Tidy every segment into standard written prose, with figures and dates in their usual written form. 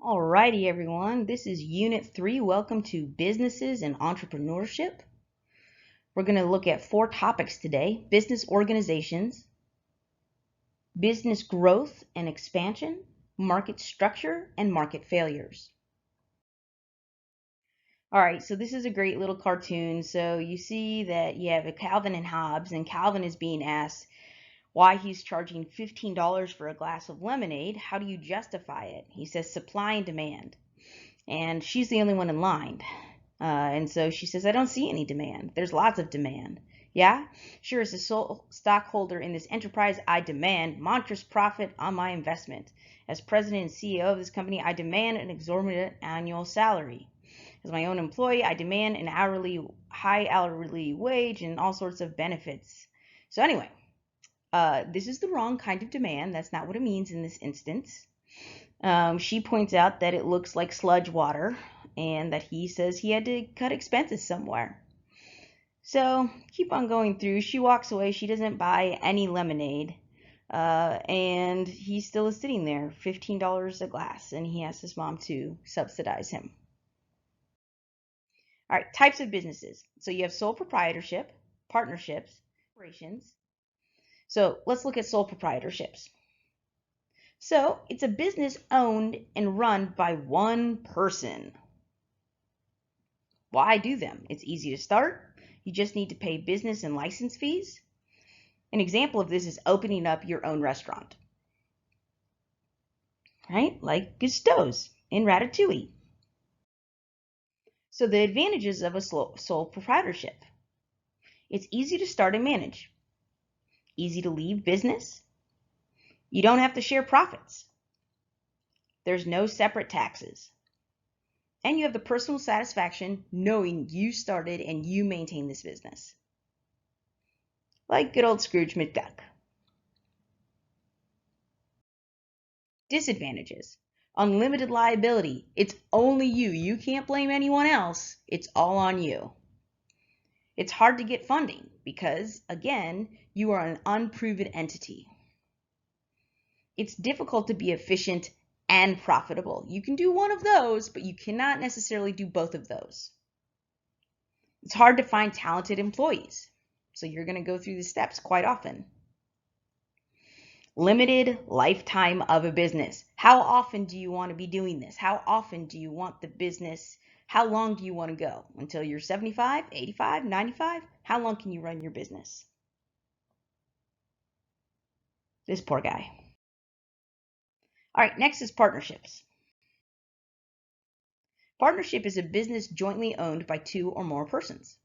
Alrighty, everyone. This is Unit 3. Welcome to Businesses and Entrepreneurship. We're going to look at 4 topics today: business organizations, business growth and expansion, market structure, and market failures. Alright, so this is a great little cartoon. So you see that you have a Calvin and Hobbes, and Calvin is being asked why he's charging $15 for a glass of lemonade. How do you justify it? He says supply and demand. And she's the only one in line. And so she says, I don't see any demand. There's lots of demand. Yeah? Sure, as a sole stockholder in this enterprise, I demand monstrous profit on my investment. As president and CEO of this company, I demand an exorbitant annual salary. As my own employee, I demand an high hourly wage and all sorts of benefits. So anyway, this is the wrong kind of demand. That's not what it means in this instance. She points out that it looks like sludge water and that he says he had to cut expenses somewhere. So keep on going through. She walks away. She doesn't buy any lemonade. And he still is sitting there, $15 a glass, and he asks his mom to subsidize him. All right, types of businesses. So you have sole proprietorship, partnerships, corporations. So let's look at sole proprietorships. So it's a business owned and run by one person. Why do them? It's easy to start. You just need to pay business and license fees. An example of this is opening up your own restaurant, right? Like Gusteau's in Ratatouille. So the advantages of a sole proprietorship. It's easy to start and manage. Easy to leave business. You don't have to share profits. There's no separate taxes. And you have the personal satisfaction knowing you started and you maintain this business. Like good old Scrooge McDuck. Disadvantages. Unlimited liability. It's only you. You can't blame anyone else. It's all on you. It's hard to get funding because, again, you are an unproven entity. It's difficult to be efficient and profitable. You can do one of those, but you cannot necessarily do both of those. It's hard to find talented employees, so you're going to go through the steps quite often. Limited lifetime of a business. How often do you want to be doing this? How often do you want the business? How long do you want to go? Until you're 75, 85, 95? How long can you run your business? This poor guy. All right, next is partnerships. Partnership is a business jointly owned by 2 or more persons.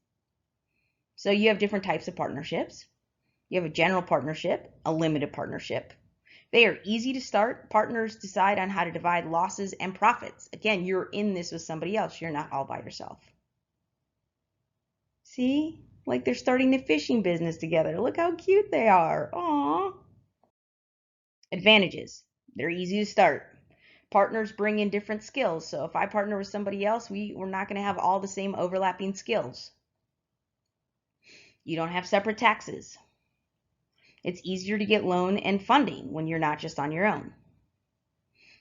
So you have different types of partnerships. You have a general partnership, a limited partnership. They are easy to start. Partners decide on how to divide losses and profits. Again, you're in this with somebody else. You're not all by yourself. See? Like they're starting the fishing business together. Look how cute they are. Aww. Advantages. They're easy to start. Partners bring in different skills. So if I partner with somebody else, we're not going to have all the same overlapping skills. You don't have separate taxes. It's easier to get loan and funding when you're not just on your own.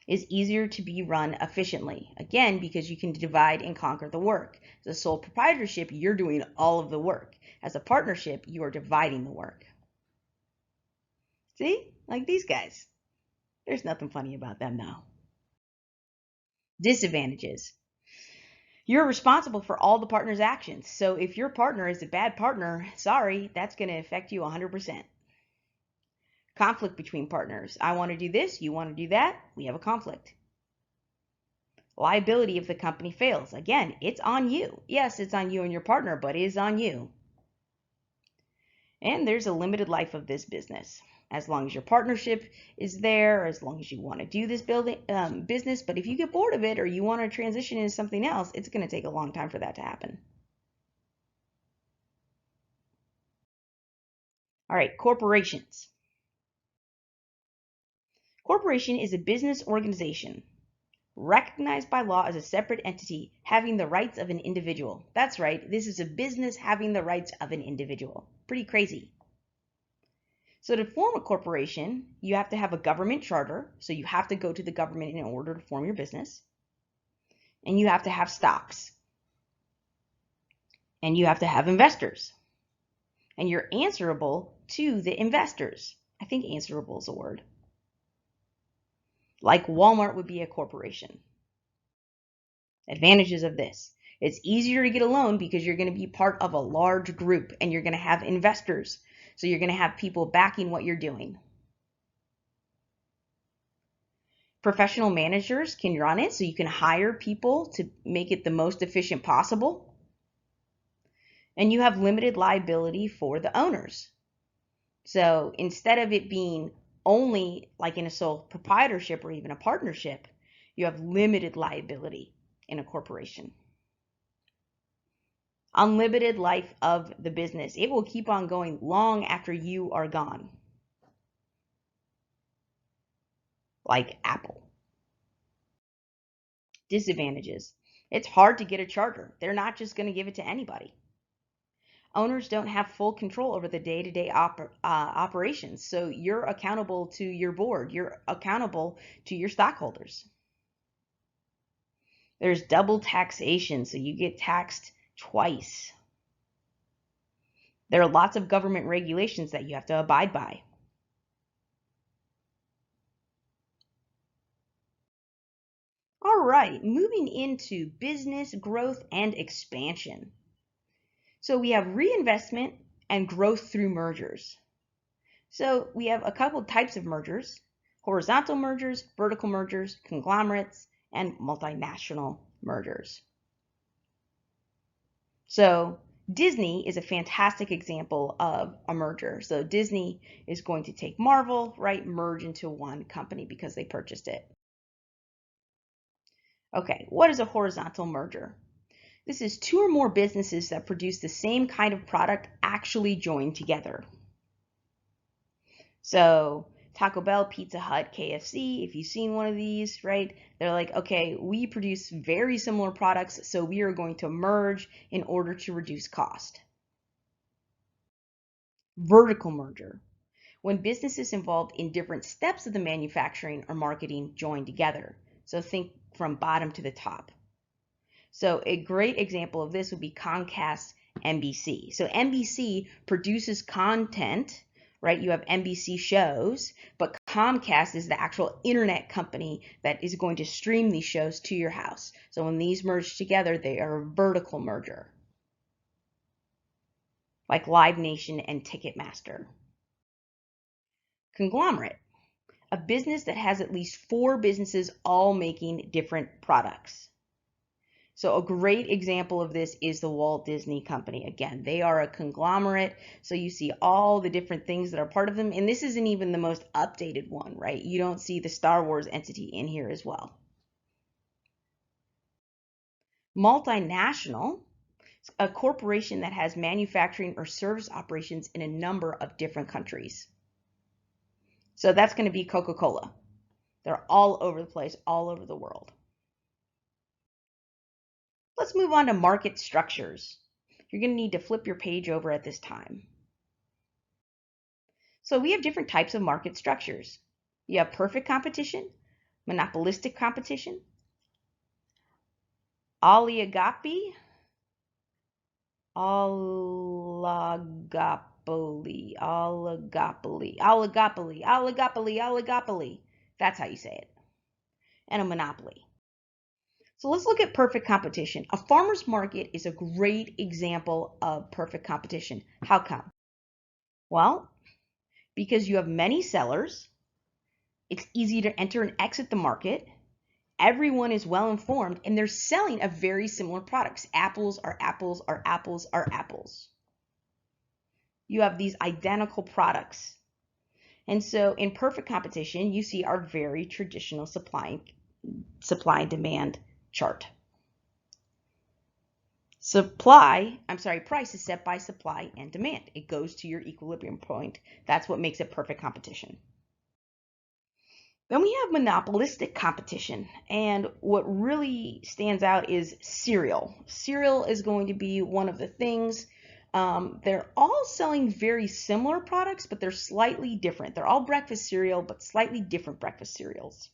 It's easier to be run efficiently, again, because you can divide and conquer the work. As a sole proprietorship, you're doing all of the work. As a partnership, you are dividing the work. See? Like these guys. There's nothing funny about them though. Disadvantages. You're responsible for all the partner's actions. So if your partner is a bad partner, sorry, that's going to affect you 100%. Conflict between partners. I want to do this, you want to do that, we have a conflict. Liability if the company fails. Again, it's on you. Yes, it's on you and your partner, but it is on you. And there's a limited life of this business. As long as your partnership is there, as long as you want to do this business, but if you get bored of it or you want to transition into something else, it's going to take a long time for that to happen. All right, corporations. Corporation is a business organization recognized by law as a separate entity having the rights of an individual. That's right, this is a business having the rights of an individual. Pretty crazy. So to form a corporation, you have to have a government charter. So you have to go to the government in order to form your business. And you have to have stocks. And you have to have investors. And you're answerable to the investors. I think answerable is a word. Like Walmart would be a corporation. Advantages of this. It's easier to get a loan because you're going to be part of a large group and you're going to have investors. So you're going to have people backing what you're doing. Professional managers can run it, so you can hire people to make it the most efficient possible. And you have limited liability for the owners. So instead of it being only like in a sole proprietorship or even a partnership, you have limited liability in a corporation. Unlimited life of the business. It will keep on going long after you are gone. Like Apple. Disadvantages. It's hard to get a charter. They're not just going to give it to anybody. Owners don't have full control over the day-to-day operations. So you're accountable to your board. You're accountable to your stockholders. There's double taxation, so you get taxed twice. There are lots of government regulations that you have to abide by. All right, moving into business growth and expansion. So we have reinvestment and growth through mergers. So we have a couple types of mergers: horizontal mergers, vertical mergers, conglomerates, and multinational mergers. So Disney is a fantastic example of a merger. So Disney is going to take Marvel, right, merge into one company because they purchased it. Okay, what is a horizontal merger? This is two or more businesses that produce the same kind of product actually joined together. So Taco Bell, Pizza Hut, KFC, if you've seen one of these, right? They're like, okay, we produce very similar products, so we are going to merge in order to reduce cost. Vertical merger. When businesses involved in different steps of the manufacturing or marketing join together. So think from bottom to the top. So a great example of this would be Comcast NBC. So NBC produces content, right? You have NBC shows, but Comcast is the actual internet company that is going to stream these shows to your house. So when these merge together, they are a vertical merger, like Live Nation and Ticketmaster. Conglomerate, a business that has at least 4 businesses all making different products. So a great example of this is the Walt Disney Company. Again, they are a conglomerate, so you see all the different things that are part of them. And this isn't even the most updated one, right? You don't see the Star Wars entity in here as well. Multinational, a corporation that has manufacturing or service operations in a number of different countries. So that's going to be Coca-Cola. They're all over the place, all over the world. Let's move on to market structures. You're going to need to flip your page over at this time. So we have different types of market structures. You have perfect competition, monopolistic competition, oligopoly, oligopoly. That's how you say it. And a monopoly. So let's look at perfect competition. A farmer's market is a great example of perfect competition. How come? Well, because you have many sellers, it's easy to enter and exit the market, everyone is well informed, and they're selling a very similar products. Apples are apples are apples are apples. You have these identical products. And so in perfect competition, you see our very traditional supply and demand chart. Price is set by supply and demand. It goes to your equilibrium point. That's what makes it perfect competition. Then we have monopolistic competition, and what really stands out is cereal. Cereal is going to be one of the things They're all selling very similar products, but they're slightly different. They're all breakfast cereal, but slightly different breakfast cereals.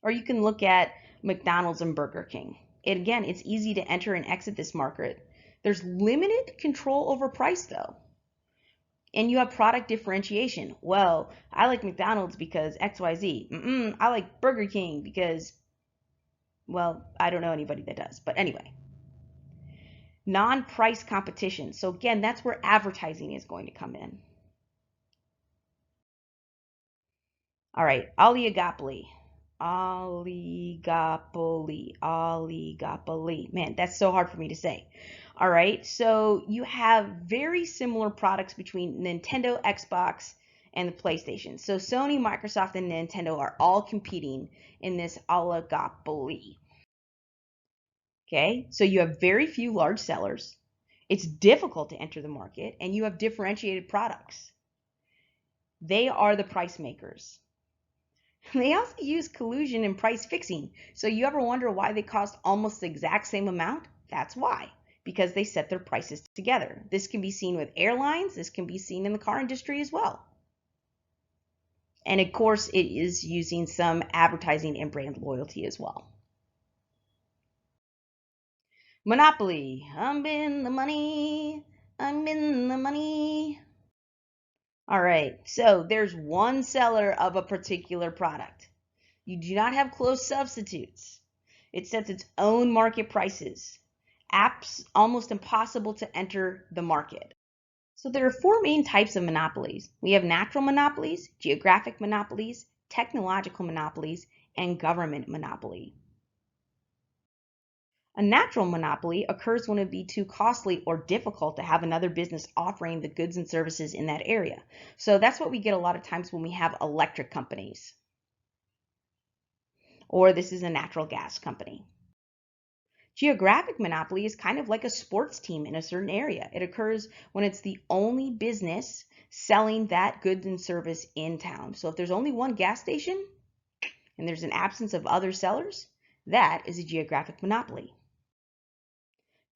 Or you can look at McDonald's and Burger King. Again, it's easy to enter and exit this market. There's limited control over price though. And you have product differentiation. Well, I like McDonald's because XYZ. I like Burger King because, well, I don't know anybody that does. But anyway, non-price competition. So again, that's where advertising is going to come in. All right, oligopoly. Oligopoly. Man, that's so hard for me to say. All right, so you have very similar products between Nintendo, Xbox, and the PlayStation. So Sony, Microsoft, and Nintendo are all competing in this oligopoly. Okay, so you have very few large sellers. It's difficult to enter the market, and you have differentiated products. They are the price makers. They also use collusion and price fixing. So you ever wonder why they cost almost the exact same amount? That's why, because they set their prices together. This can be seen with airlines. This can be seen in the car industry as well. And of course, it is using some advertising and brand loyalty as well. Monopoly. I'm in the money. I'm in the money. All right, so there's one seller of a particular product. You do not have close substitutes. It sets its own market prices. Apps almost impossible to enter the market. So there are four main types of monopolies. We have natural monopolies, geographic monopolies, technological monopolies, and government monopoly. A natural monopoly occurs when it would be too costly or difficult to have another business offering the goods and services in that area. So that's what we get a lot of times when we have electric companies. Or this is a natural gas company. Geographic monopoly is kind of like a sports team in a certain area. It occurs when it's the only business selling that goods and service in town. So if there's only one gas station and there's an absence of other sellers, that is a geographic monopoly.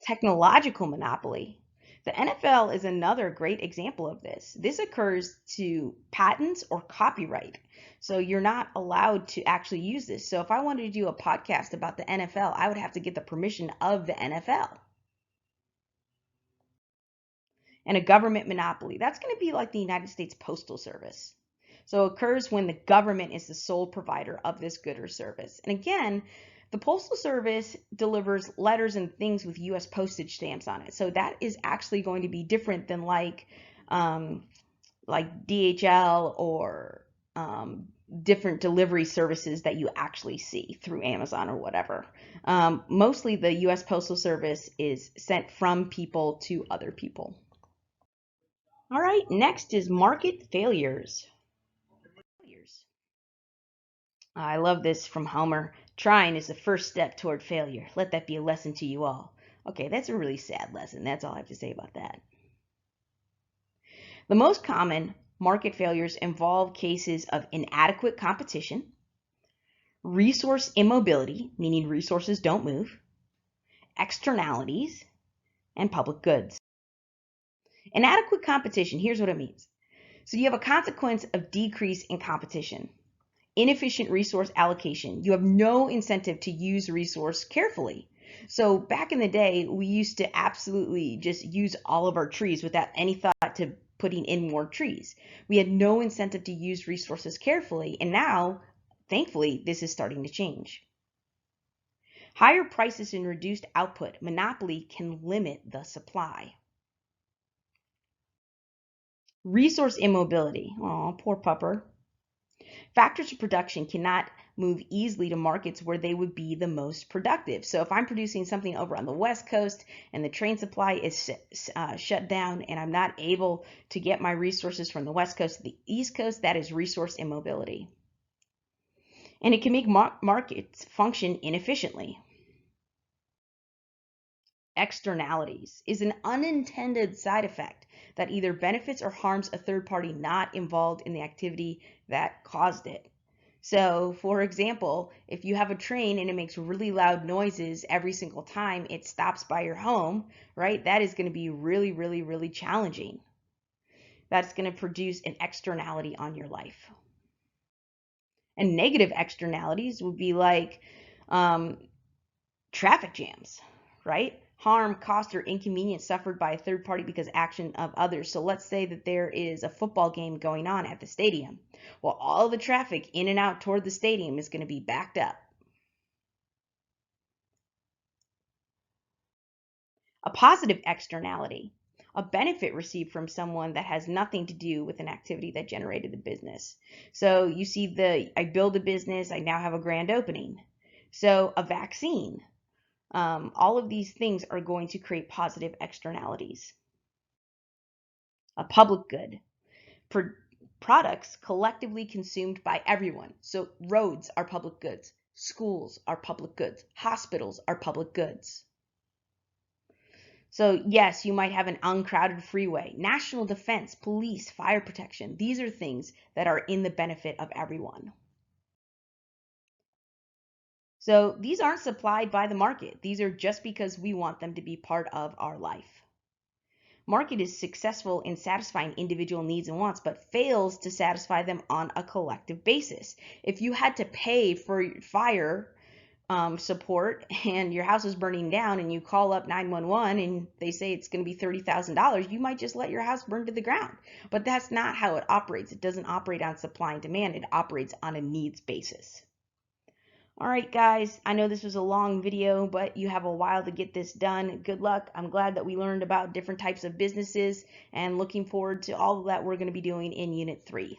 Technological monopoly. The NFL is another great example of this. This occurs to patents or copyright. So you're not allowed to actually use this. So if I wanted to do a podcast about the NFL, I would have to get the permission of the NFL. And a government monopoly. That's going to be like the United States Postal Service. So it occurs when the government is the sole provider of this good or service. And again, the Postal Service delivers letters and things with U.S. postage stamps on it. So that is actually going to be different than like DHL or different delivery services that you actually see through Amazon or whatever. Mostly the U.S. Postal Service is sent from people to other people. All right, next is market failures. I love this from Homer. Trying is the first step toward failure. Let that be a lesson to you all. Okay, that's a really sad lesson. That's all I have to say about that. The most common market failures involve cases of inadequate competition, resource immobility, meaning resources don't move, externalities, and public goods. Inadequate competition, here's what it means. So you have a consequence of decrease in competition. Inefficient resource allocation. You have no incentive to use resource carefully. So back in the day, we used to absolutely just use all of our trees without any thought to putting in more trees. We had no incentive to use resources carefully, and now, thankfully, this is starting to change. Higher prices and reduced output. Monopoly can limit the supply. Resource immobility. Oh, poor pupper. Factors of production cannot move easily to markets where they would be the most productive. So if I'm producing something over on the West Coast and the train supply is shut down and I'm not able to get my resources from the West Coast to the East Coast, that is resource immobility. And it can make markets function inefficiently. Externalities is an unintended side effect that either benefits or harms a third party not involved in the activity that caused it. So, for example, if you have a train and it makes really loud noises every single time it stops by your home, right, that is going to be really, really, really challenging. That's going to produce an externality on your life. And negative externalities would be like um, traffic jams, right? Harm, cost, or inconvenience suffered by a third party because action of others. So let's say that there is a football game going on at the stadium. Well, all the traffic in and out toward the stadium is going to be backed up. A positive externality, a benefit received from someone that has nothing to do with an activity that generated the business. So you see I build a business, I now have a grand opening. So a vaccine, all of these things are going to create positive externalities. A public good, products collectively consumed by everyone. So roads are public goods, schools are public goods, hospitals are public goods. So yes, you might have an uncrowded freeway, national defense, police, fire protection. These are things that are in the benefit of everyone. So these aren't supplied by the market. These are just because we want them to be part of our life. Market is successful in satisfying individual needs and wants, but fails to satisfy them on a collective basis. If you had to pay for fire support and your house is burning down and you call up 911 and they say it's going to be $30,000, you might just let your house burn to the ground. But that's not how it operates. It doesn't operate on supply and demand. It operates on a needs basis. All right, guys, I know this was a long video, but you have a while to get this done. Good luck. I'm glad that we learned about different types of businesses and looking forward to all of that we're going to be doing in Unit 3.